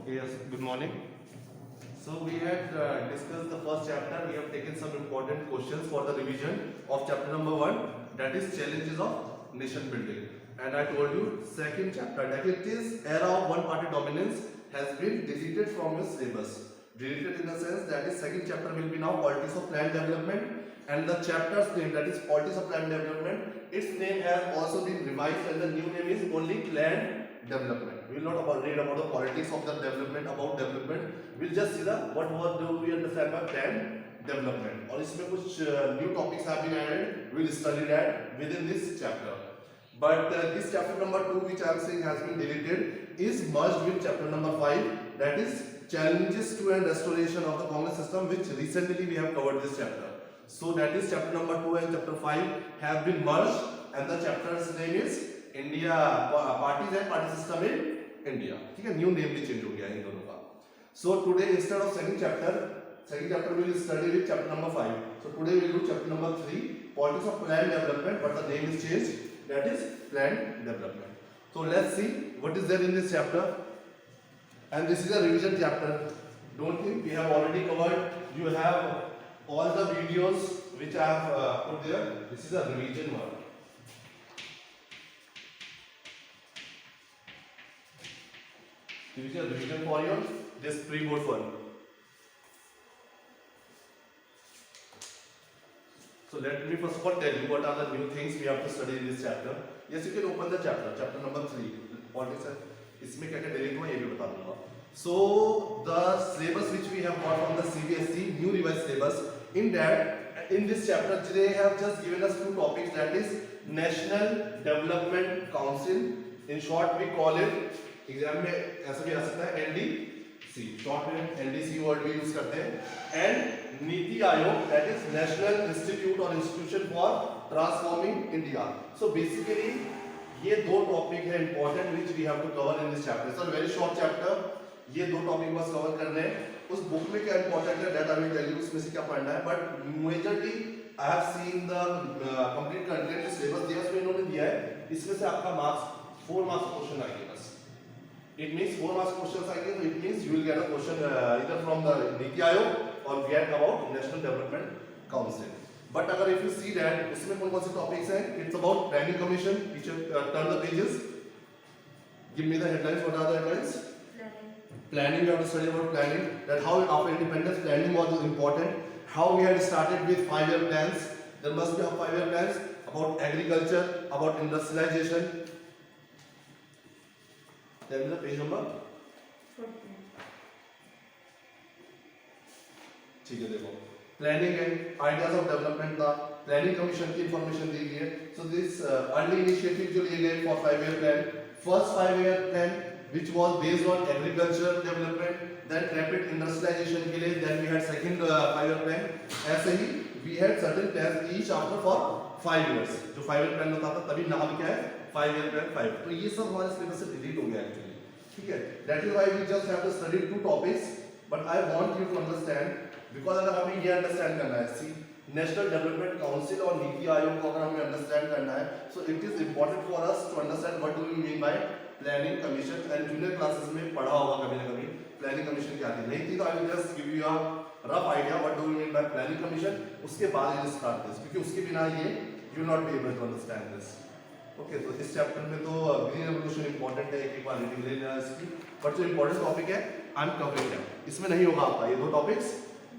Okay, yes, good morning. So we had discussed the first chapter. We have taken some important questions for the revision of chapter number 1, that is challenges of nation building. And I told you second chapter, that it is era of one party dominance, has been deleted from your syllabus. Deleted in the sense that is second chapter will be now politics of land development, and the chapter's name, that is politics of land development, its name has also been revised and the new name is only land development. We will not read about the politics of the development, about development. We will just see the what do we understand by plan development. और इसमें कुछ new topics have been added. We will study that within this chapter. But this chapter number 2, which I am saying has been deleted, is merged with chapter number 5, that is challenges to and restoration of the Congress system, which recently we have covered this chapter. So that is chapter number 2 and chapter 5 have been merged, and the chapter's name is India parties and party system in India. ठीक है, new name भी change हो गया इन दोनों का. So today instead of second chapter we will study with chapter number 5. So today we will do chapter number 3, politics of land development, but the name is changed, that is land development. So let's see what is there in this chapter. And this is a revision chapter. Don't think we have already covered. You have all the videos which I have put there. This is a revision one. This is a revision for your this pre-board one. So let me first of all tell you what are the new things we have to study in this chapter. Yes, you can open the chapter number 3. Politics. इसमें क्या क्या delete हुआ ये भी बता दूंगा. So the syllabus which we have got from the CBSE new revised syllabus, in that in this chapter they have just given us 2 topics, that is National Development Council. In short we call it, exam में ऐसा भी आ सकता है NDC, short में NDC word भी use करते हैं, and NITI Aayog, that is national institute और institution for transforming India. So basically ये 2 टॉपिक है important which we have to cover in this chapter. So very short chapter, ये 2 टॉपिक बस cover करने हैं. उस बुक में क्या इंपॉर्टेंट है that I will tell you, उसमें से क्या पढ़ना है. But majorly I have seen the complete content syllabus दिया, उसमें इन्होंने दिया है, इसमें से आपका मार्क्स 4 मार्क्स क्वेश्चन आएंगे बस. It means 4 marks questions आएंगे, so it means you will get a question either from the NITI Aayog or get about National Development Council. But अगर if you see that उसमें कौन कौन से topics हैं, it's about planning commission. Teacher turn the pages. Give me the headlines. What are the headlines? Planning. You have to study about planning. That how after independence planning was important. How we had started with 5-year plans. There must be a 5-year plans about agriculture, about industrialization. Tell me the page number. ठीक है, देखो planning and ideas of development था, planning commission की information दी गई है. So this early initiative जो लिए गए for 5-year plan, first 5-year plan which was based on agriculture development, then rapid industrialization के लिए, then we had second 5-year plan. ऐसे ही we had certain plans each after for 5 years. जो 5-year plan होता था तभी नाम क्या है 5-year plan 5. तो ये सब हमारे सिलेबस से डिलीट हो गया एक्चुअली. ठीक है, that is why we just have to study 2 topics. But I want you to understand, because अगर हमें ये understand करना है, see नेशनल डेवलपमेंट काउंसिल और नीति आयोग को अगर हमें अंडरस्टैंड करना है, so it is important for us to understand what do we mean by planning commission. And junior classes में पढ़ा होगा कभी ना कभी प्लानिंग कमीशन क्या थी, नहीं थी तो I will just give you a rough idea what do we mean by planning commission. उसके बाद विल स्टार्ट दिस, क्योंकि उसके बिना ये you not be able to understand this. Okay, तो इस चैप्टर में तो ग्रीन रेवोल्यूशन इंपॉर्टेंट है, एक बार रीडिंग ले लेना इसकी. बट जो इंपॉर्टेंट टॉपिक है आई एम कवरिंग है, इसमें नहीं होगा आपका. ये 2 टॉपिक्स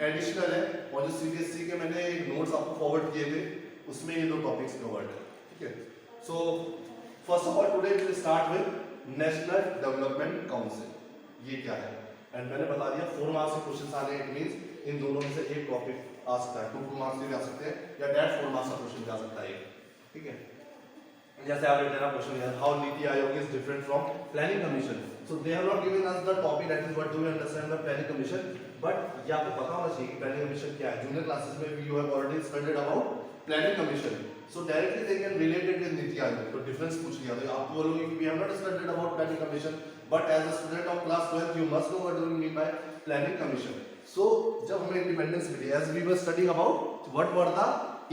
एडिशनल है, और जो सीबीएसई के मैंने नोट्स आपको फॉरवर्ड किए थे उसमें ये 2 टॉपिक्स कवर्ड है. ठीक है, so first of all today we will start with national development council. ये क्या है, एंड मैंने बता दिया 4 मार्क्स के क्वेश्चन आ रहे हैं. इट मींस इन दोनों में से एक टॉपिक आ सकता है, 2 मार्क्स भी आ सकते हैं, या डेट 4 मार्क्स का क्वेश्चन भी आ सकता है. ठीक है, जैसे आप रिटर्न क्वेश्चन है how NITI Aayog is different from planning commission. So they have not given us the topic that is what do we understand by planning commission. But ये आपको पता होना चाहिए कि प्लानिंग कमीशन क्या है. जूनियर क्लासेस में you have already studied about planning commission, so directly they can relate it with NITI Aayog. तो डिफरेंस पूछ लिया, तो आप बोलोगे कि we have not studied about planning commission, but as a student of class 12 you must know what do we mean by planning commission. So जब हमें independence मिली, as we were studying about what were the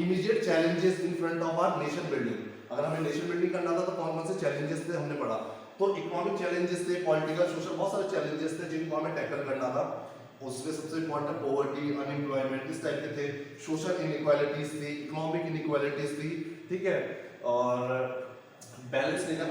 immediate challenges in front of our nation building. अगर हमें nation building करना था तो कौन कौन से चैलेंजेस थे हमने पढ़ा. तो इकोनॉमिक चैलेंजेस थे, पॉलिटिकल, सोशल, बहुत सारे चैलेंजेस थे जिनको हमें टैकल करना था। उसमें सबसे इम्पोर्टेंट पॉवर्टी, अनएम्प्लॉयमेंट, इस टाइप के थे। सोशल इनइक्वालिटीज थी, इकोनॉमिक इनइक्वालिटीज थी, ठीक है, और बैलेंस नहीं था,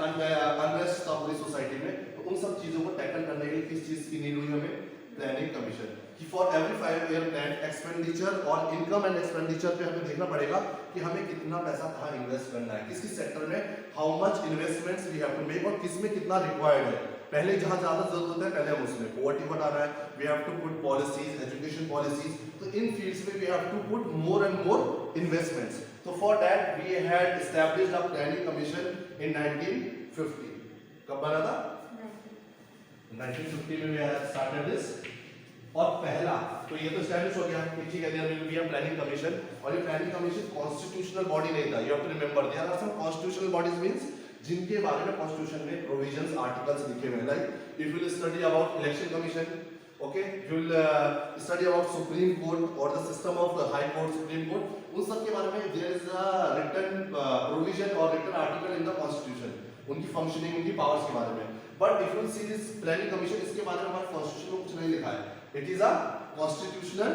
अनरेस्ट था पूरी सोसाइटी में। तो उन सब चीजों को टैकल करने के लिए किस चीज की नीड हुई हमें? प्लानिंग कमीशन कि for every 5 year plan expenditure और इनकम एंड एक्सपेंडिचर पे हमें देखना पड़ेगा कि हमें कितना पैसा कहाँ इन्वेस्ट करना है, किस किस सेक्टर में, how much investments we have to make, और किस में कितना रिक्वायर्ड है। पहले जहां ज्यादा जरूरत होता है पहले हम उसमें पॉवर्टी बढ़ाना है, we have to put policies, education policies, तो इन फील्ड्स में we have to put more and more investments. तो for that we had established a planning commission in 1950। कब बना था? 1950 में वी हैड स्टार्टेड दिस। और पहला तो ये तो एस्टैब्लिश हो गया कि ठीक है, there will be a planning commission, और ये प्लानिंग कमीशन कॉन्स्टिट्यूशनल बॉडी नहीं था। You have to remember there are some constitutional bodies means जिनके बारे में कॉन्स्टिट्यूशन में प्रोविजंस, आर्टिकल्स लिखे हुए हैं। Like if you will study about election commission, okay, you will study about supreme court और the system of high court, supreme court, उन सब के बारे में there is a written provision और written article in the constitution, उनकी functioning, उनकी powers के बारे में। But if you see this planning commission, इसके बारे में हमारे कॉन्स्टिट्यूशन में कुछ नहीं लिखा है। It is a constitutional,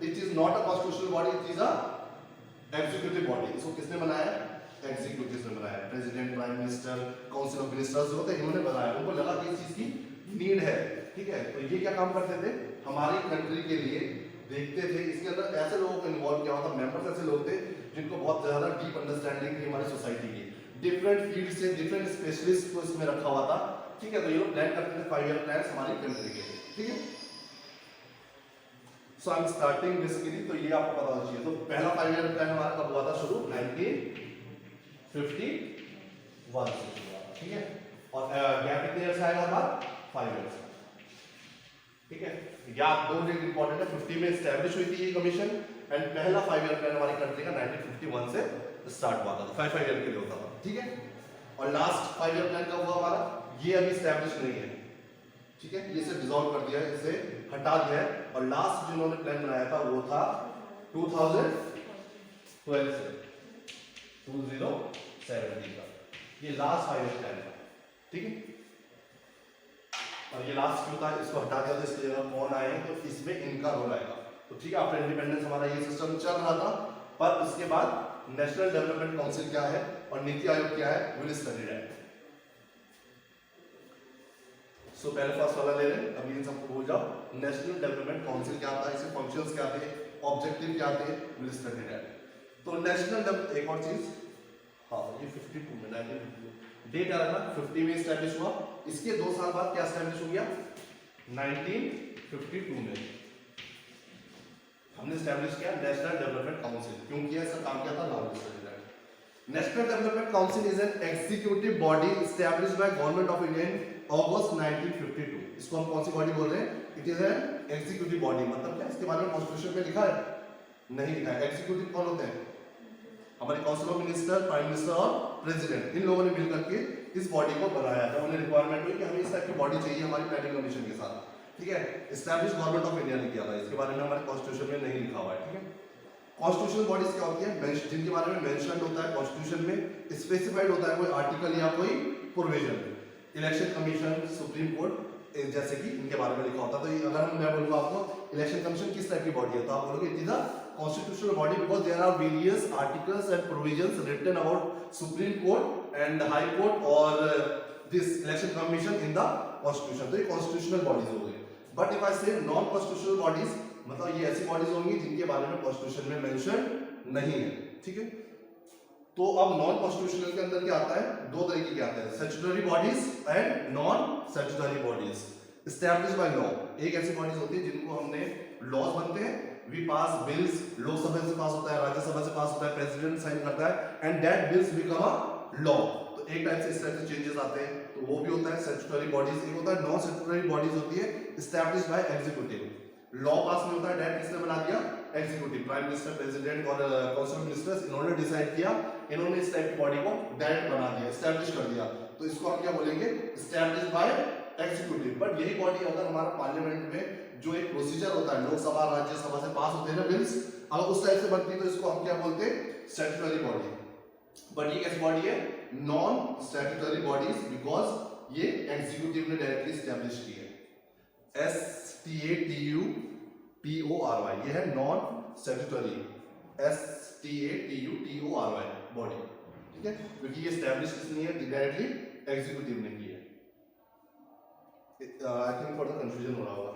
it is not a constitutional body, it is a executive body. इसको किसने बनाया? एग्जीक्यूटिव ने बनाया। President, prime minister, council of ministers जो होते हैं इन्होंने बनाया। उनको लगा कि इस चीज की नीड है, ठीक है। तो ये क्या काम करते थे? हमारी कंट्री के लिए देखते थे। इसके अंदर ऐसे लोगों को इन्वॉल्व किया होता, मेंबर्स ऐसे लोग थे जिनको बहुत ज्यादा डीप अंडरस्टैंडिंग थी हमारी सोसाइटी की, डिफरेंट फील्ड से डिफरेंट स्पेशलिस्ट को इसमें रखा हुआ था, ठीक है। तो ये लोग प्लान करते थे 5 ईयर प्लान हमारी कंट्री के लिए, ठीक है। सो आई एम स्टार्टिंग बेसिकली, तो ये आपको पता होना चाहिए। तो पहला 5 ईयर प्लान हमारा कब हुआ था शुरू? 1951 से हुआ, ठीक है। और गैप कितने ईयर से आएगा हमारा? 5 ईयर्स, ठीक है। गैप 2 डेट इंपॉर्टेंट है। 50 में एस्टैब्लिश हुई थी ये कमीशन, एंड पहला 5 ईयर प्लान हमारी कंट्री का 1951 से स्टार्ट हुआ था, 5 ईयर के लिए होता था, ठीक है। और लास्ट 5 ईयर प्लान कब हुआ हमारा? ये अभी एस्टैब्लिश नहीं है, ठीक है। ये से डिसॉल्व कर दिया है, इसे हटा दिया है। और लास्ट जिन्होंने प्लान बनाया था वो था 2012 से 2017 का, ये लास्ट 5 ईयर प्लान था, ठीक है। और ये लास्ट क्यों था? इसको हटा दिया तो इसके जगह कौन आए? तो इसमें इनका रोल आएगा। तो ठीक है, आफ्टर इंडिपेंडेंस हमारा ये सिस्टम चल रहा था, पर उसके बाद नेशनल डेवलपमेंट काउंसिल क्या है और नीति आयोग क्या है, विल स्टडी दैट। सो पहले फर्स्ट वाला ले लें, अभी इन सबको भूल जाओ। नेशनल डेवलपमेंट काउंसिल क्या था, इसके फंक्शंस क्या थे, ऑब्जेक्टिव क्या थे, विल स्टडी दैट। तो नेशनल, एक और चीज, हाँ ये 52 में 1952 डेट आ रहा था, 50 में स्टैब्लिश हुआ। इसके 2 साल बाद क्या स्टैब्लिश हो गया? 1952 में हमने स्टैब्लिश किया नेशनल डेवलपमेंट काउंसिल। क्यों किया? इसका काम क्या था? लाहौर study that. National development council is an executive body established by government of India in August 1952। इसको हम कौन सी बॉडी बोल रहे हैं? It is an executive body. मतलब क्या? इसके बारे में कॉन्स्टिट्यूशन में लिखा है? नहीं लिखा है। एग्जीक्यूटिव कौन होते हैं? हमारे council of minister, prime minister और प्रेसिडेंट, इन लोगों ने मिलकर के इस बॉडी को बनाया था। उन्हें रिक्वायरमेंट हुई कि हमें इस टाइप की बॉडी चाहिए हमारी प्लानिंग कमीशन के साथ, ठीक है। एस्टैब्लिश गवर्नमेंट ऑफ इंडिया ने किया था, इसके बारे में हमारे कॉन्स्टिट्यूशन में नहीं लिखा हुआ है, ठीक है। कॉन्स्टिट्यूशनल बॉडीज क्या होती है? जिनके बारे में मेंशन होता है कॉन्स्टिट्यूशन में, स्पेसिफाइड होता है कोई आर्टिकल या कोई provision. Election commission, supreme court, जैसे कि इनके बारे में लिखा होता है। तो अगर मैं बोलूंगा आपको इलेक्शन कमीशन किस टाइप की बॉडी है, तो आप बोलोगे it is a constitutional body because there are various articles and provisions written about Supreme Court and High Court or this election commission in the constitution. तो ये constitutional bodies हो गए। But if I say non constitutional bodies, मतलब ये ऐसी bodies होंगी जिनके बारे में constitution में mention नहीं है, ठीक है। तो अब नॉन कॉन्स्टिट्यूशनल के अंदर क्या आता है? 2 तरीके के आते हैं, statutory bodies and non statutory bodies established by law. एक ऐसी बॉडीज होती है जिनको हमने लॉज बनते हैं, वी पास बिल्स, लोकसभा से पास होता है, राज्यसभा से पास होता है, प्रेसिडेंट साइन करता है and that bills become a law. तो एक टाइप से इस टाइप से चेंजेस आते हैं, तो वो भी होता है स्टैट्यूटरी बॉडीज। एक होता है नॉन स्टैट्यूटरी बॉडीज होती है एस्टैब्लिश्ड बाय एग्जीक्यूटिव। लॉ पास में होता है, दैट किसने बना दिया? एग्जीक्यूटिव, प्राइम मिनिस्टर, प्रेसिडेंट और काउंसिल ऑफ मिनिस्टर्स, इन्होंने डिसाइड किया, इन्होंने इस टाइप की बॉडी को डायरेक्ट बना दिया, एस्टैब्लिश कर दिया। तो इसको हम क्या बोलेंगे? Established bye executive. बट यही बॉडी अगर हमारा पार्लियामेंट में जो एक प्रोसीजर होता है, लोकसभा राज्यसभा से पास होते हैं ना बिल्स, अगर उस टाइप से बनती है तो इसको हम क्या बोलते हैं? Statutory body. बट ये कैसी बॉडी है? नॉन स्टैट्यूटरी बॉडीज, बिकॉज ये एग्जीक्यूटिव ने डायरेक्टली स्टैब्लिश की है। STATUTORY ये है नॉन स्टैट्यूटरी, STATUTORY बॉडी, ठीक है, क्योंकि ये स्टैब्लिश किसने है, डायरेक्टली एग्जीक्यूटिव ने की है। आई थिंक थोड़ा कंफ्यूजन हो रहा होगा।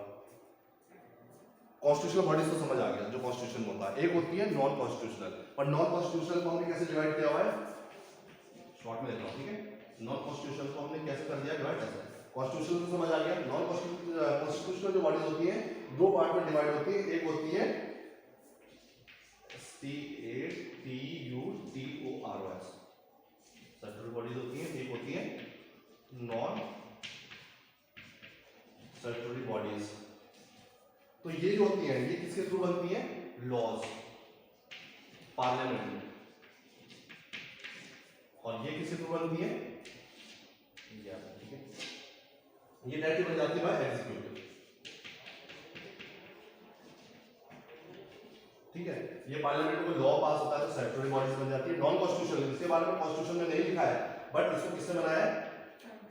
कॉन्स्टिट्यूशनल बॉडीज तो समझ आ गया, जो कॉन्स्टिट्यूशन होता है। एक होती है नॉन कॉन्स्टिट्यूशनल, और नॉन कॉन्स्टिट्यूशनल को हमने कैसे डिवाइड किया हुआ है, शॉर्ट में लिखा हूं, ठीक है। नॉन कॉन्स्टिट्यूशनल को हमने कैसे कर दिया, डिवाइड कैसे। कॉन्स्टिट्यूशनल तो समझ आ गया। नॉन कॉन्स्टिट्यूशनल जो बॉडीज होती हैं दो पार्ट में डिवाइड होती है। एक होती है STATUTORY स्टैट्यूटरी बॉडीज होती हैं, एक होती है नॉन स्टैट्यूटरी बॉडीज। तो ये जो होती हैं ये किसके थ्रू बनती हैं, लॉज, पार्लियामेंट, और ये किसके थ्रू बनती है, ठीक है, ये डायरेक्टली बन जाती है बाय एग्जीक्यूटिव, ठीक है। ये पार्लियामेंट में लॉ पास होता है तो स्टैट्यूटरी बॉडीज बन जाती है। नॉन कॉन्स्टिट्यूशनल, इसके बारे में कॉन्स्टिट्यूशन में नहीं लिखा है, बट इसको किसने बनाया है,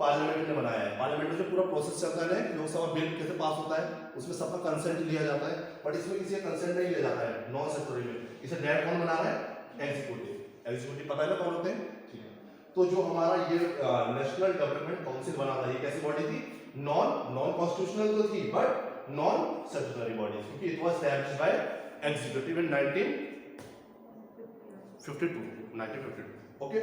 पार्लियामेंट ने बनाया है। पार्लियामेंट में जो पूरा प्रोसेस चलता है, लोकसभा बिल कैसे पास होता है, उसमें सबका कंसेंट लिया जाता है, बट इसमें किसी का कंसेंट नहीं लिया जाता है नॉन स्टैट्यूटरी में। इसे डायरेक्ट कौन बना रहा है, एग्जीक्यूटिव। एग्जीक्यूटिव पता है ना कौन होते हैं, ठीक है। तो जो हमारा ये नेशनल डेवलपमेंट काउंसिल बना था, ये कैसी बॉडी थी, नॉन कॉन्स्टिट्यूशनल तो थी बट नॉन स्टैट्यूटरी बॉडी, क्योंकि it was established bye executive in 1952। Okay,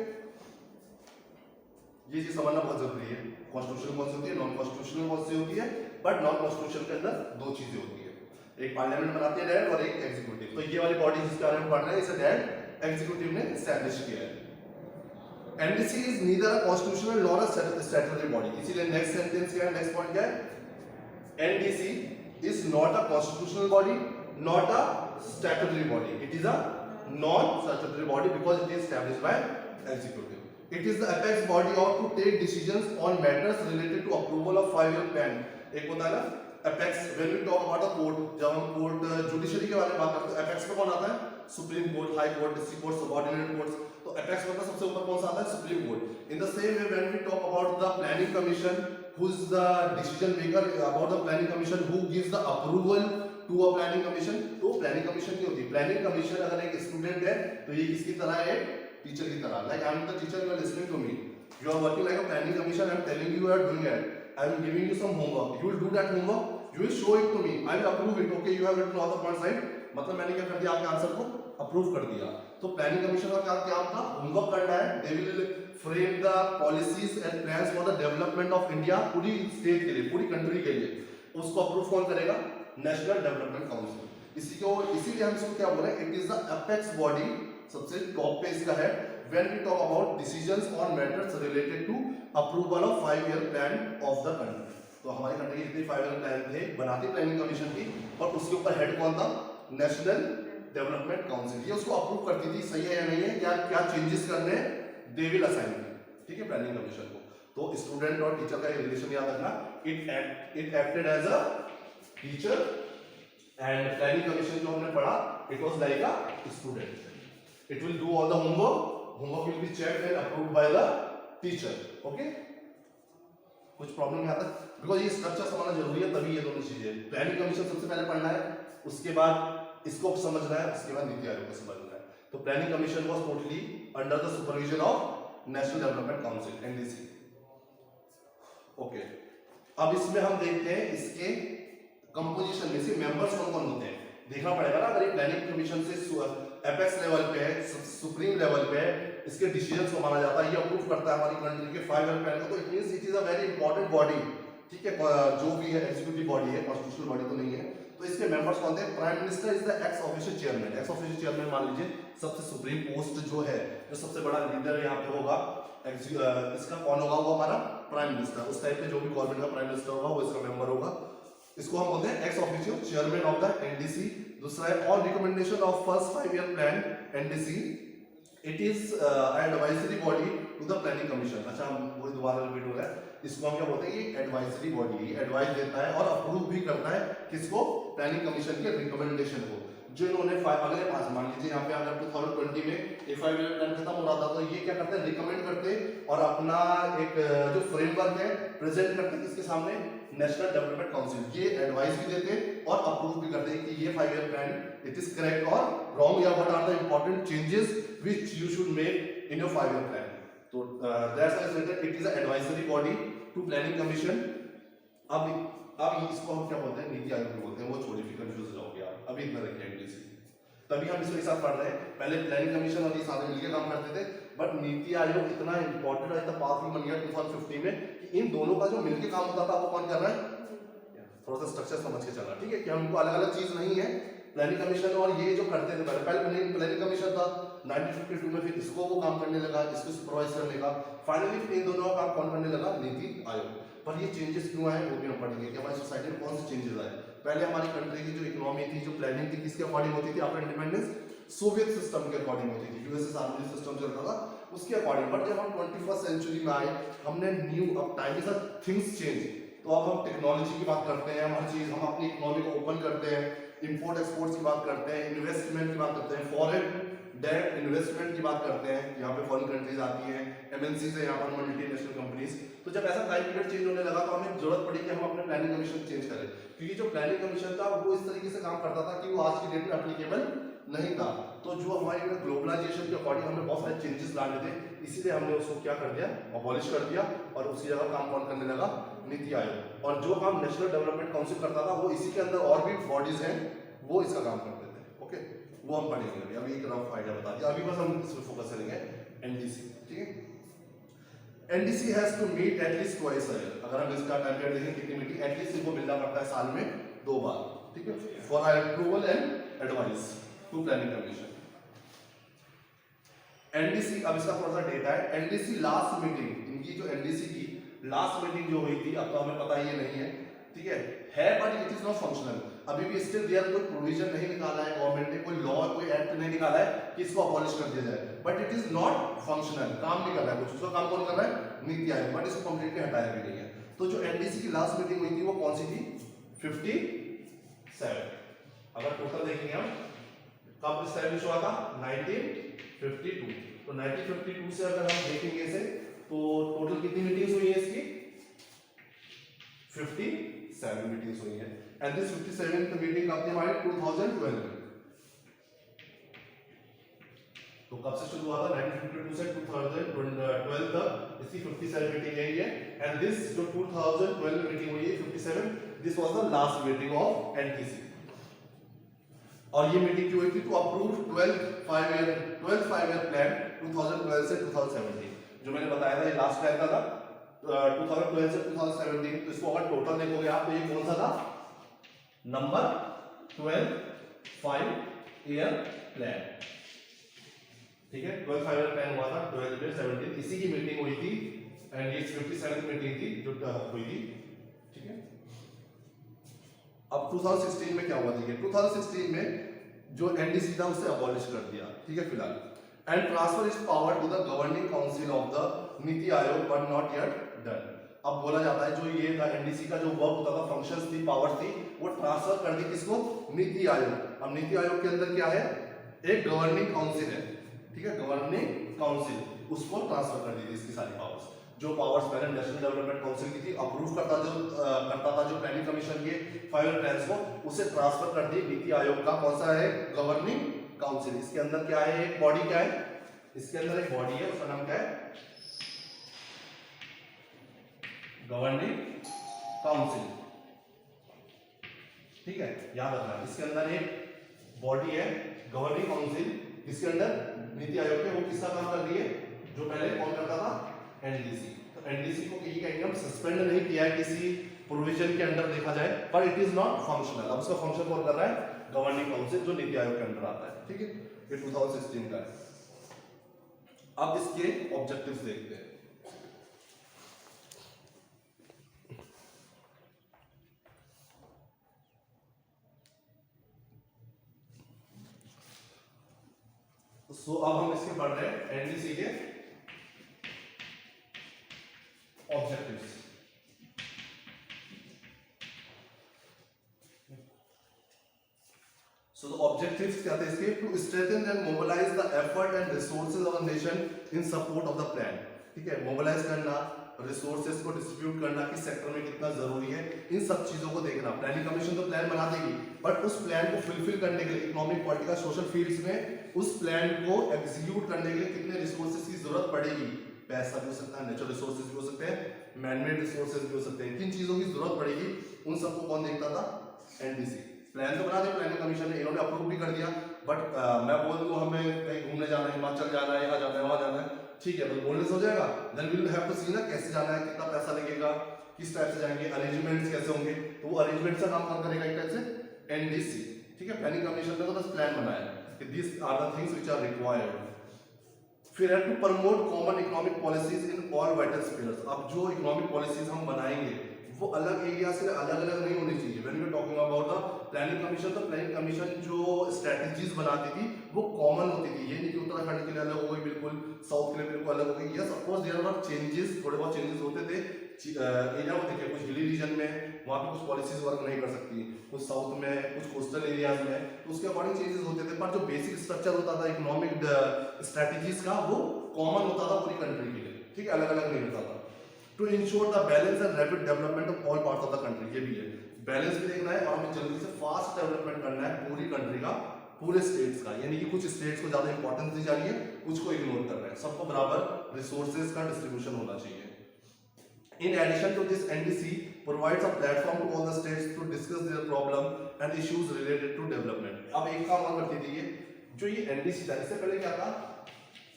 ये चीज समझना बहुत जरूरी है। कॉन्स्टिट्यूशन कौन सी होती है, नॉन कॉन्स्टिट्यूशनल कौन सी होती है, बट नॉन कॉन्स्टिट्यूशन के अंदर दो चीजें होती है, एक पार्लियामेंट बनाती है डायरेक्ट और एक एग्जीक्यूटिव। तो ये वाली बॉडी जिसके बारे में पढ़ रहे हैं इसे डायरेक्ट एग्जीक्यूटिव ने एस्टैब्लिश किया है। NDC is neither a constitutional nor a statutory body. इसीलिए नेक्स्ट सेंटेंस क्या है, नेक्स्ट पॉइंट क्या है, NDC is not a constitutional body, not a statutory body, it is a non statutory body because it is established bye executive. It is the apex body of to take decisions on matters related to approval of 5-year plan. एक होता है ना apex, when we talk about the court, जब हम court judiciary के बारे में बात करते हैं, apex पे कौन आता है, supreme court, high court, district court, subordinate courts. तो apex मतलब सबसे ऊपर कौन सा आता है, supreme court. In the same way when we talk about the planning commission, who is the decision maker about the planning commission, who gives the approval to a planning commission, तो planning commission की होती है। planning commission अगर एक student है तो ये किसकी तरह है, टीचर की तरह। Like I am the teacher, you are listening to me, you are working like a planning commission, I am telling you are doing it, I am giving you some homework, you will do that homework, you will show it to me, I will approve it, okay you have written all the points right. मतलब मैंने क्या कर दिया, आपके answer को approve कर दिया। तो प्लानिंग कमीशन का क्या था, होमवर्क करना है, they will frame the policies and plans for the development of India, पूरी स्टेट के लिए, पूरी कंट्री के लिए। उसको अप्रूव कौन करेगा, नेशनल डेवलपमेंट काउंसिल। इसीलिए हम इसको क्या बोल रहे हैं, it is the apex body, सबसे टॉप पे इसका है। When we talk about decisions on matters related to approval of 5-year plan of the country, तो हमारी कंट्री के जितने 5-year plan थे बनाती प्लानिंग कमीशन थी, और उसके ऊपर हेड कौन था, नेशनल डेवलपमेंट काउंसिल। ये उसको अप्रूव करती थी, सही है या नहीं है, क्या चेंजेस करने हैं, दे विल असाइन, ठीक है, प्लानिंग कमीशन को। तो स्टूडेंट और टीचर का रिलेशन याद रखना, it acted as a teacher and planning commission जो हमने पढ़ा, it was like a student, it will do all the homework will be checked and approved by the teacher. Okay, कुछ problem नहीं आता, because ये structure समझना जरूरी है, तभी ये दोनों चीजें, प्लानिंग कमीशन सबसे पहले पढ़ना है, उसके बाद इसको समझना है, उसके बाद नीति आयोग को समझना है। तो planning commission was totally under the supervision of national development council, NDC. Okay, अब इसमें हम देखते हैं इसके कंपोजिशन में से मेंबर्स कौन कौन होते हैं, देखना पड़ेगा ना। अगर ये प्लानिंग कमीशन से एपेक्स लेवल पे है, सुप्रीम लेवल पे है, इसके डिसीजंस को माना जाता है, ये अप्रूव करता है हमारी कंट्री के 5-year प्लान को, तो it means it is a very important body, ठीक है, जो भी है एग्जीक्यूटिव बॉडी है, कॉन्स्टिट्यूशनल बॉडी तो नहीं है। तो इसके मेंबर्स कौन थे, prime minister is the x officio chairman. X officio chairman मान लीजिए सबसे सुप्रीम पोस्ट जो है, जो सबसे बड़ा लीडर यहाँ पे होगा, इसका कौन होगा, वो हमारा प्राइम मिनिस्टर। उस टाइप पे जो भी गवर्नमेंट का प्राइम मिनिस्टर होगा वो इसका मेंबर होगा, इसको हम बोलते हैं ex officio chairman of the NDC. दूसरा है on recommendation of first 5-year plan NDC, it is advisory body to the planning commission. अच्छा, वो दोबारा रिपीट हो रहा है, इसको हम क्या बोलते हैं, ये एडवाइजरी बॉडी, एडवाइस देता है और अप्रूव भी करता है किसको, प्लानिंग कमीशन के रिकमेंडेशन को। जो इन्होंने अगले 5 मान लीजिए यहाँ पे अगर 2020 में ए 5 ईयर प्लान खत्म हो रहा था, तो ये क्या करते हैं, रिकमेंड करते हैं और अपना एक जो फ्रेमवर्क है प्रेजेंट करते हैं किसके सामने, नेशनल डेवलपमेंट काउंसिल। ये एडवाइस भी देते हैं और अप्रूव भी करते हैं कि ये 5 year plan it is correct और रॉन्ग, या what are the important changes which you should make in your 5 year plan. तो that's why it is a advisory body to planning commission. अब इसको हम क्या बोलते हैं, नीति आयोग बोलते हैं, वो छोड़िए फिर कंफ्यूज हो जाओगे आप, अभी इतना रखिए एनडीसी। तभी हम इसको एक साथ पढ़ रहे हैं, पहले प्लानिंग कमीशन और ये सारे मिलकर काम करते थे, बट नीति आयोग इतना इंपॉर्टेंट और इतना पावरफुल बन गया 2015 में कि इन दोनों का जो मिलकर काम होता था वो कौन कर रहा है, थोड़ा सा स्ट्रक्चर समझ के चलना, ठीक है, कि हमको अलग अलग चीज नहीं है। प्लानिंग कमीशन और ये जो करते थे पहले प्लानिंग कमीशन था 1952 में, फिर इसको वो काम करने लगा, इसको सुपरवाइज करने का, फाइनली फिर इन दोनों का काम कौन करने लगा, नीति आयोग। पर ये चेंजेस क्यों आए वो भी हम पढ़ेंगे कि हमारी सोसाइटी में कौन से चेंजेस आए। पहले हमारी कंट्री की जो इकोनॉमी थी, जो प्लानिंग थी, किसके अकॉर्डिंग होती थी, आफ्टर इंडिपेंडेंस सोवियत सिस्टम के अकॉर्डिंग होती थी, यूएसएसआर में सिस्टम चलता था उसके अकॉर्डिंग। बट जब हम 21st सेंचुरी में आए, हमने न्यू, अब टाइम के साथ थिंग्स चेंज, तो अब हम टेक्नोलॉजी की बात करते हैं, हर चीज हम अपनी इकोनॉमी को ओपन करते हैं, इंपोर्ट एक्सपोर्ट की बात करते हैं, इन्वेस्टमेंट की बात करते हैं, फॉरेन डायरेक्ट इन्वेस्टमेंट की बात करते हैं, यहाँ पे फॉरेन कंट्रीज आती हैं, एमएनसी से, यहाँ पर मल्टीनेशनल कंपनीज। तो जब ऐसा टाइम पीरियड चेंज होने लगा तो हमें जरूरत पड़ी कि हम अपने प्लानिंग कमीशन चेंज करें, क्योंकि जो प्लानिंग कमीशन था वो इस तरीके से काम करता था कि वो आज की डेट में एप्लीकेबल नहीं था। तो जो हमारे ग्लोबलाइजेशन के अकॉर्डिंग हमें बहुत सारे चेंजेस लाने थे, इसीलिए हमने उसको क्या कर दिया, अबॉलिश कर दिया, और उसकी जगह काम कौन करने लगा, नीति आयोग। और जो काम नेशनल डेवलपमेंट काउंसिल करता था वो इसी के अंदर और भी बॉडीज हैं वो इसका काम करते थे। ओके, वो हम पढ़ेंगे अभी एक रफ आइडिया बता दिया, अभी बस हम इस पर फोकस करेंगे एनडीसी, ठीक है। NDC has to meet at least twice a year. अगर हम इसका टाइम पीरियड देखें कितनी मीटिंग, एटलीस्ट इनको मिलना पड़ता है साल में 2 बार, ठीक है, for approval and advice to planning commission. NDC, अब इसका थोड़ा सा डेटा है, एनडीसी लास्ट मीटिंग, इनकी जो एनडीसी की लास्ट मीटिंग जो हुई थी, अब तो हमें पता ये नहीं है, ठीक है, but it is not functional. अभी भी स्टिल देयर कोई प्रोविजन नहीं निकाला है गवर्नमेंट ने, कोई लॉ, कोई एक्ट नहीं निकाला है कि इसको अबॉलिश कर दिया जाए, but it is not functional, काम नहीं कर रहा है कुछ, उसका काम कौन कर रहा है, नीति आयोग, बट इसको कंप्लीटली हटाया भी नहीं है। तो जो एनडीसी की लास्ट मीटिंग हुई थी वो कौन सी थी, 57। अगर टोटल देखेंगे हम कब एस्टैब्लिश हुआ था, 1952। तो 1952 से अगर हम देखेंगे इसे तो टोटल कितनी मीटिंग्स हुई है इसकी, 57 मीटिंग्स हुई है। एंड दिस 57th मीटिंग कब थी हमारी, 2012 में। तो कब से शुरू हुआ था, 1952 से 2012 तक इसकी 57 मीटिंग यही है। एंड दिस जो 2012 में मीटिंग हुई है 57, this was the last meeting of NTC. और ये मीटिंग क्यों हुई थी, to approve 12th 5 year plan 2012 से 2017। जो मैंने बताया था ये लास्ट प्लान था 2012 से 2017। तो इसको अगर टोटल देखोगे आप तो ये कौन सा था, नंबर 12 5 ईयर प्लान, ठीक है, 12 5 ईयर प्लान हुआ था 12 में 17, इसी की मीटिंग हुई थी। एंड ये 57th मीटिंग थी जो हुई थी, ठीक है। अब 2016 में क्या हुआ, देखिए 2016 में जो एनडीसी था उसे अबॉलिश कर दिया, ठीक है, फिलहाल। And transfer is power to the governing council of the NITI Aayog, but not yet done. अब बोला जाता है जो ये था एनडीसी का जो वर्क होता था, फंक्शंस थी, पावर्स थी, वो ट्रांसफर कर दी किसको, नीति आयोग। अब नीति आयोग के अंदर क्या है, एक गवर्निंग काउंसिल है, ठीक है, गवर्निंग काउंसिल, उसको ट्रांसफर कर दी थी इसकी सारी पावर्स। जो पावर्स पहले नेशनल डेवलपमेंट काउंसिल की थी, अप्रूव करता था जो प्लानिंग कमीशन के 5 ईयर प्लान्स को, उसे ट्रांसफर कर दी नीति आयोग का, कौन सा है, गवर्निंग काउंसिल। इसके अंदर क्या है, एक बॉडी क्या है, इसके अंदर एक बॉडी है, उसका नाम क्या है, गवर्निंग काउंसिल, ठीक है, याद रखना। इसके अंदर एक बॉडी है गवर्निंग काउंसिल, इसके अंदर नीति आयोग के, वो किसका काम कर रही है, जो पहले कौन करता था, एनडीसी। तो एनडीसी को यही कहेंगे हम, सस्पेंड नहीं किया है किसी प्रोविजन के अंडर देखा जाए, पर इट इज नॉट फंक्शनल। अब उसका फंक्शन कौन कर रहा है, गवर्निंग काउंसिल, जो नीति आयोग के अंडर आता है, ठीक है, ये 2016 का है। अब इसके ऑब्जेक्टिव्स देखते हैं। सो अब हम इसके पढ़ रहे हैं एनडीसी के ऑब्जेक्टिव्स। So the objectives क्या थे इसके? To strengthen and mobilize the effort and resources of a nation in support of the plan. ठीक है, mobilize करना, resources को distribute करना, किस सेक्टर में कितना जरूरी है, इन सब चीजों को देखना। प्लानिंग कमीशन तो प्लान बना देगी, बट उस प्लान को फुलफिल करने के लिए इकोनॉमिक, पॉलिटिकल, सोशल फील्ड्स में उस प्लान को एग्जीक्यूट करने के लिए कितने रिसोर्सेज की जरूरत पड़ेगी। पैसा भी हो सकता है, नेचुरल रिसोर्सेज भी हो सकते हैं, मैनमेड रिसोर्सेज भी हो सकते हैं। किन चीजों की जरूरत पड़ेगी, उन सबको कौन देखता था? एनडीसी। प्लान तो बना दिया प्लानिंग कमीशन ने, इन्होंने अप्रूव भी कर दिया, बट मैं बोल दूं हमें कहीं घूमने जाना है, हिमाचल जाना है, यहाँ जाना है, वहाँ जाना है, ठीक है, तो बोलने से हो जाएगा? Then we will have to see ना कैसे जाना है, कितना पैसा लगेगा, किस टाइप से जाएंगे, अरेंजमेंट्स कैसे होंगे, तो वो अरेंजमेंट का काम कौन करेगा? एक टाइप से एनडीसी। ठीक है, प्लानिंग कमीशन ने तो बस प्लान बनाया कि this are the things which are required. फिर है to promote common economic policies in all vital spheres. अब जो इकोनॉमिक पॉलिसीज हम बनाएंगे वो अलग एरिया से अलग अलग नहीं होनी चाहिए। When we are talking about the planning commission, तो प्लानिंग कमीशन जो स्ट्रेटजीज बनाती थी वो कॉमन होती थी। ये नहीं कि उत्तराखंड के लिए अलग हो गई, बिल्कुल साउथ के लिए बिल्कुल अलग हो गई। Yes of course there were changes, थोड़े बहुत चेंजेस होते थे एरिया में। देखिए कुछ हिली रीजन में वहाँ पे कुछ पॉलिसीज वर्क नहीं कर सकती, कुछ साउथ में, कुछ कोस्टल एरियाज में, तो उसके अकॉर्डिंग चेंजेस होते थे। पर जो बेसिक स्ट्रक्चर होता था इकोनॉमिक स्ट्रेटजीज का वो कॉमन होता था पूरी कंट्री के लिए। ठीक है, अलग अलग नहीं होता था। To ensure the balance and rapid development of all parts of the country, ये भी है, बैलेंस भी देखना है और हमें जल्दी से फास्ट डेवलपमेंट करना है पूरी कंट्री का, पूरे स्टेट्स का। यानी कि कुछ स्टेट्स को ज्यादा इंपॉर्टेंस दी जा रही है, कुछ को इग्नोर कर रहे हैं, सबको बराबर रिसोर्सेज का डिस्ट्रीब्यूशन होना चाहिए। In addition to this, NDC provides a platform to all the states to discuss their problem and issues related to development. अब एक काम और करती थी ये, जो ये NDC था, इससे पहले क्या था?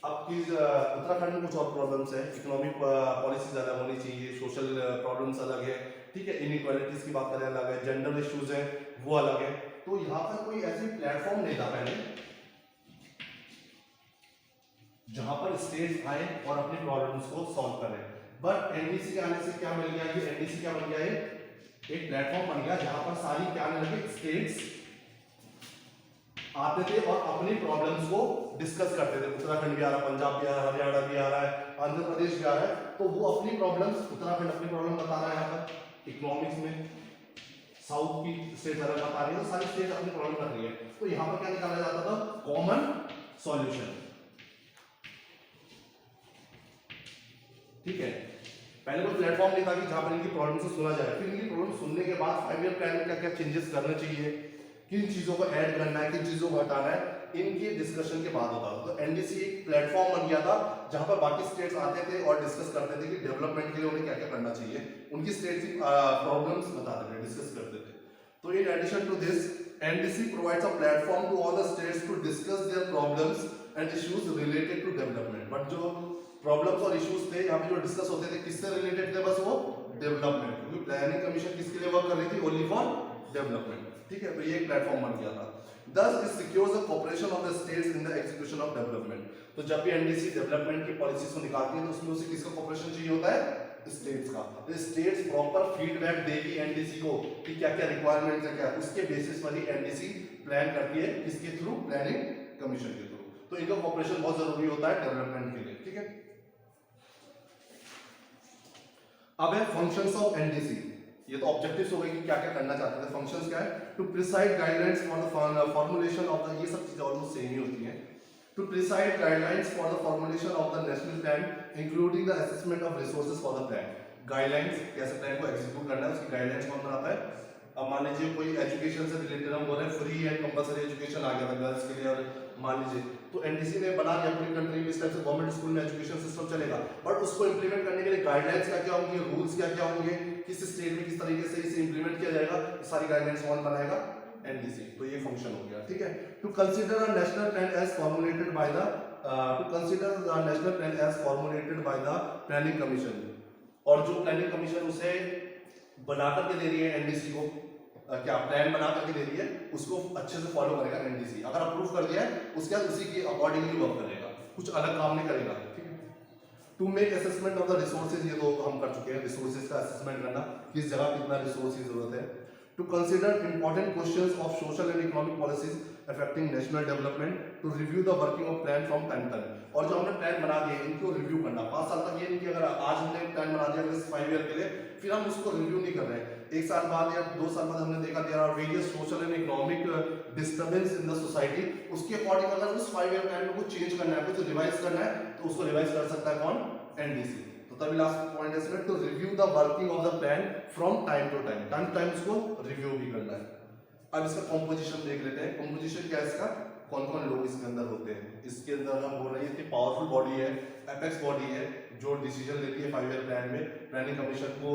आपकी उत्तराखंड में कुछ और प्रॉब्लम्स है, इकोनॉमिक पॉलिसीज अलग होनी चाहिए, सोशल प्रॉब्लम्स अलग है, ठीक है, इनइक्वालिटीज की बात करें अलग है, जेंडर इश्यूज है वो अलग है। तो यहाँ पर कोई ऐसी प्लेटफॉर्म नहीं था पहले जहां पर स्टेट्स आए और अपनी प्रॉब्लम्स को सॉल्व करें। बट एनडीसी के आने से क्या मिल गया? ये एनडीसी क्या बन गया है? एक प्लेटफॉर्म बन गया जहां पर सारी क्या आने लगे, स्टेट्स आते थे और अपनी प्रॉब्लम्स को डिस्कस करते थे। उत्तराखंड भी आ रहा है, पंजाब भी आ रहा है, हरियाणा भी आ रहा है, आंध्र प्रदेश भी आ रहा है, तो वो अपनी प्रॉब्लम्स, उत्तराखंड अपनी प्रॉब्लम बता रहा है यहाँ पर इकोनॉमिक्स में, साउथ की स्टेट अलग बता रही है, तो सारी स्टेट अपनी प्रॉब्लम कर रही है। तो यहाँ पर क्या निकाला जाता था? Common solution. ठीक है, पहले कोई प्लेटफॉर्म नहीं था कि जहां पर इनकी प्रॉब्लम को सुना जाए। फिर इनकी प्रॉब्लम सुनने के बाद 5 ईयर प्लान में क्या क्या चेंजेस करना चाहिए, किन चीजों को ऐड करना है, किन चीजों को हटाना है, इनकी डिस्कशन के बाद होता था। तो एनडीसी एक प्लेटफॉर्म बन गया था जहां पर बाकी स्टेट्स आते थे और डिस्कस करते थे कि डेवलपमेंट के लिए उन्हें क्या क्या करना चाहिए, उनकी स्टेट्स की प्रॉब्लम्स बताते थे, डिस्कस करते थे। तो in addition to this, NDC provides a platform to all the states to discuss their problems and issues related to development. But जो प्रॉब्लम्स और इश्यूज थे यहाँ पे जो डिस्कस होते थे, किससे रिलेटेड थे? बस वो डेवलपमेंट, क्योंकि प्लानिंग कमीशन किसके लिए वर्क कर रही थी? Only for development. ठीक है, तो ये एक प्लेटफॉर्म बन गया था। Thus it secures the cooperation of the states in the execution of development. तो जब भी एनडीसी डेवलपमेंट की पॉलिसीज को निकालती है तो उसमें उसे किसका कोऑपरेशन चाहिए होता है? स्टेट्स का। तो स्टेट्स प्रॉपर फीडबैक देगी एनडीसी को कि क्या क्या रिक्वायरमेंट्स है, क्या उसके बेसिस पर ही एनडीसी प्लान करती है, किसके थ्रू? प्लानिंग कमीशन के थ्रू। तो इनका कोऑपरेशन बहुत जरूरी होता है डेवलपमेंट के लिए। ठीक है, अब है फंक्शंस ऑफ एनडीसी। ये तो ऑब्जेक्टिव्स हो गए कि क्या क्या करना चाहते थे। फंक्शंस क्या है? To preside guidelines for the formulation of the, ये सब चीजें ऑलमोस्ट सेम ही होती हैं। To preside guidelines for the formulation of the national plan including the assessment of resources for the plan. Guidelines, कैसे प्लान को एग्जीक्यूट करना है, उसकी गाइडलाइंस कौन बनाता है? अब मान लीजिए कोई एजुकेशन से रिलेटेड हम बोल रहे हैं, फ्री एंड कंपलसरी एजुकेशन आ गया था गर्ल्स के लिए, और मान लीजिए तो एनडीसी ने बना दिया पूरी कंट्री में इस टाइप से गवर्नमेंट स्कूल में एजुकेशन सिस्टम चलेगा, बट उसको इंप्लीमेंट करने के लिए गाइडलाइंस क्या क्या होंगे, रूल्स क्या क्या होंगे, किस स्टेट में किस तरीके से इसे इंप्लीमेंट किया जाएगा, सारी गाइडलाइंस कौन बनाएगा? एनडीसी। तो ये फंक्शन हो गया। ठीक है, to consider a national plan as formulated by the planning commission. और जो प्लानिंग कमीशन उसे बना करके दे रही है एनडीसी को, क्या प्लान बना करके दे रही है, उसको अच्छे से फॉलो करेगा एनडीसी। अगर अप्रूव कर दिया है उसके बाद उसी के अकॉर्डिंगली वर्क करेगा, कुछ अलग काम नहीं करेगा। ठीक है, to make assessment of the resources, ये तो हम कर चुके हैं, रिसोर्सेज का असेसमेंट करना, किस जगह कितना रिसोर्स की जरूरत है। To consider important questions of social and economic policies affecting national development to review the working of plan from time to time. और जो हमने प्लान बना दिए इनको रिव्यू करना 5 साल तक। ये नहीं कि अगर आज हमने प्लान बना दिया 5 ईयर के लिए फिर हम उसको रिव्यू नहीं कर रहे हैं। 1 साल बाद या 2 साल बाद हमने देखा there are various social and economic disturbance in the society, उसके अकॉर्डिंग अगर उस 5 ईयर प्लान में कुछ चेंज करना है, कुछ रिवाइज करना है तो उसको रिवाइज कर सकता है कौन? एनडीसी। तो तभी लास्ट पॉइंट है इसमें to review the working of the plan from time to time उसको रिव्यू भी करना है। अब इसका कॉम्पोजिशन देख लेते हैं। कॉम्पोजिशन क्या है इसका, कौन कौन लोग इसके अंदर होते हैं। इसके अंदर हम बोल रहे हैं कि पावरफुल बॉडी है, एपेक्स बॉडी है जो डिसीजन लेती है 5 ईयर प्लान में, प्लानिंग कमीशन को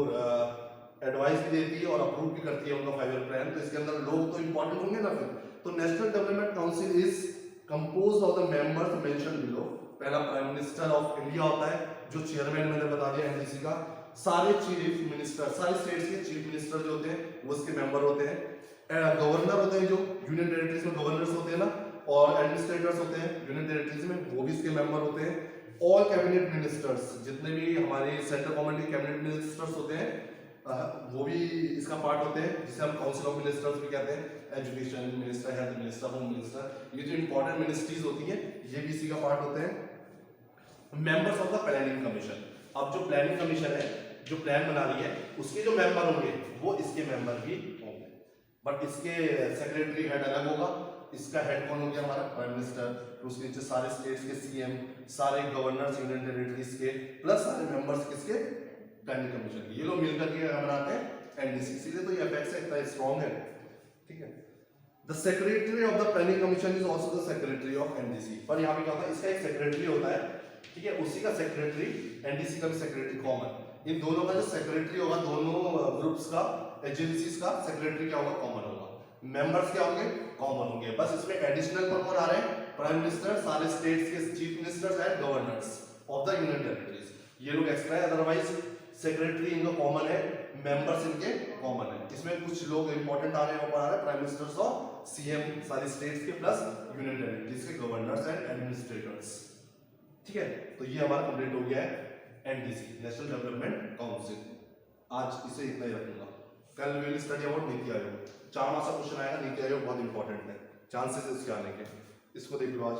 एडवाइस भी देती है और अप्रूव भी करती है उनका 5 ईयर प्लान। तो इसके अंदर लोग तो इंपॉर्टेंट होंगे ना फिर। तो national development council is composed of the members mention below. पहला प्राइम मिनिस्टर ऑफ इंडिया होता है जो चेयरमैन मैंने बता दिया एनडीसी का। सारे चीफ मिनिस्टर, सारे स्टेट्स के चीफ मिनिस्टर जो होते हैं वो इसके मेंबर होते हैं। गवर्नर होते हैं जो यूनियन टेरिटरीज में गवर्नर्स होते हैं ना, और एडमिनिस्ट्रेटर्स होते हैं यूनियन टेरिटरीज में, वो भी इसके मेंबर होते हैं। ऑल कैबिनेट मिनिस्टर्स, जितने भी हमारे सेंट्रल गवर्नमेंट के कैबिनेट मिनिस्टर्स होते हैं वो भी इसका पार्ट होते हैं, जिसे हम काउंसिल ऑफ मिनिस्टर्स भी कहते हैं। Education minister, health minister, home minister, ये जो इंपॉर्टेंट मिनिस्ट्रीज होती है ये भी इसी का पार्ट होते हैं। Members of the planning commission, अब जो प्लानिंग कमीशन है जो प्लान बना रही है उसके जो मेंबर होंगे वो इसके मेंबर भी होंगे, बट इसके सेक्रेटरी हेड अलग होगा। इसका हेड कौन हो गया हमारा? Prime minister. तो उसके नीचे सारे स्टेट्स के सीएम, सारे गवर्नर्स यूनियन टेरिटरीज के, प्लस सारे मेंबर्स किसके? प्लानिंग कमीशन के। ये लोग मिलकर के बनाते हैं एनडीसी। इसीलिए तो ये अपेक्स इतना स्ट्रांग है, ठीक है। The secretary of the planning commission is also the secretary of NDC. पर यहाँ पे क्या होता है, इसका एक सेक्रेटरी होता है, ठीक है, उसी का सेक्रेटरी, एनडीसी का भी सेक्रेटरी कॉमन। इन दोनों का जो सेक्रेटरी होगा, दोनों ग्रुप्स का, एजेंसीज का सेक्रेटरी क्या होगा? कॉमन होगा। मेंबर्स क्या होंगे? कॉमन होंगे। बस इसमें एडिशनल कौन आ रहे हैं? प्राइम मिनिस्टर, सारे स्टेट्स के chief ministers and governors of the union territories, ये लोग एक्स्ट्रा है। अदरवाइज सेक्रेटरी इनका कॉमन है, मेंबर्स इनके कॉमन है। इसमें कुछ लोग इंपॉर्टेंट आ रहे हैं, ऊपर आ रहे हैं प्राइम मिनिस्टर्स और सीएम सारे स्टेट्स के, प्लस यूनियन टेरिटरीज के गवर्नर्स एंड एडमिनिस्ट्रेटर्स, ठीक है। तो ये हमारा कंप्लीट हो गया है एनडीसी, नेशनल डेवलपमेंट काउंसिल। आज इसे इतना ही रखूंगा। कल we will study about NITI Aayog. 4 marks का क्वेश्चन आएगा, नीति आयोग बहुत इंपॉर्टेंट है, चांसेस इसके आने के। इसको देख लो आज।